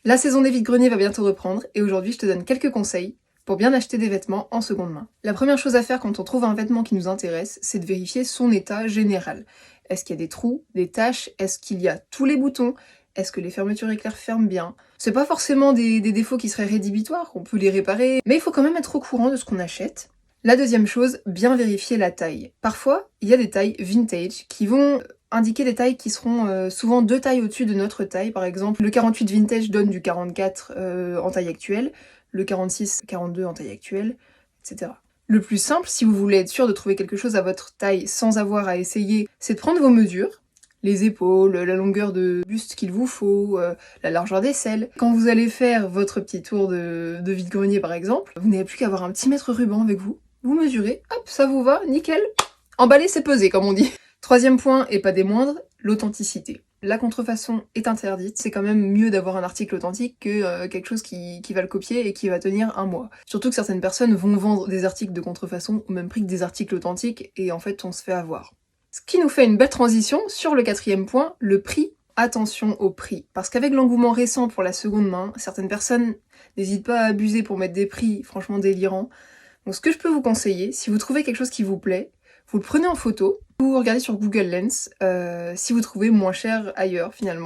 La saison des vides-greniers va bientôt reprendre et aujourd'hui je te donne quelques conseils pour bien acheter des vêtements en seconde main. La première chose à faire quand on trouve un vêtement qui nous intéresse, c'est de vérifier son état général. Est-ce qu'il y a des trous, des taches? Est-ce qu'il y a tous les boutons? Est-ce que les fermetures éclair ferment bien? C'est pas forcément des défauts qui seraient rédhibitoires, on peut les réparer, mais il faut quand même être au courant de ce qu'on achète. La deuxième chose, bien vérifier la taille. Parfois, il y a des tailles vintage qui vont indiquer des tailles qui seront souvent 2 tailles au-dessus de notre taille. Par exemple, le 48 vintage donne du 44 en taille actuelle, le 46, 42 en taille actuelle, etc. Le plus simple, si vous voulez être sûr de trouver quelque chose à votre taille sans avoir à essayer, c'est de prendre vos mesures, les épaules, la longueur de buste qu'il vous faut, la largeur des selles. Quand vous allez faire votre petit tour de vide-grenier par exemple, vous n'avez plus qu'à avoir un petit mètre ruban avec vous, vous mesurez, hop, ça vous va, nickel. Emballer, c'est peser, comme on dit. Troisième point, et pas des moindres, l'authenticité. La contrefaçon est interdite, c'est quand même mieux d'avoir un article authentique que quelque chose qui va le copier et qui va tenir un mois. Surtout que certaines personnes vont vendre des articles de contrefaçon au même prix que des articles authentiques, et en fait on se fait avoir. Ce qui nous fait une belle transition sur le quatrième point, le prix. Attention au prix, parce qu'avec l'engouement récent pour la seconde main, certaines personnes n'hésitent pas à abuser pour mettre des prix franchement délirants. Donc ce que je peux vous conseiller, si vous trouvez quelque chose qui vous plaît, vous le prenez en photo, ou regardez sur Google Lens si vous trouvez moins cher ailleurs finalement.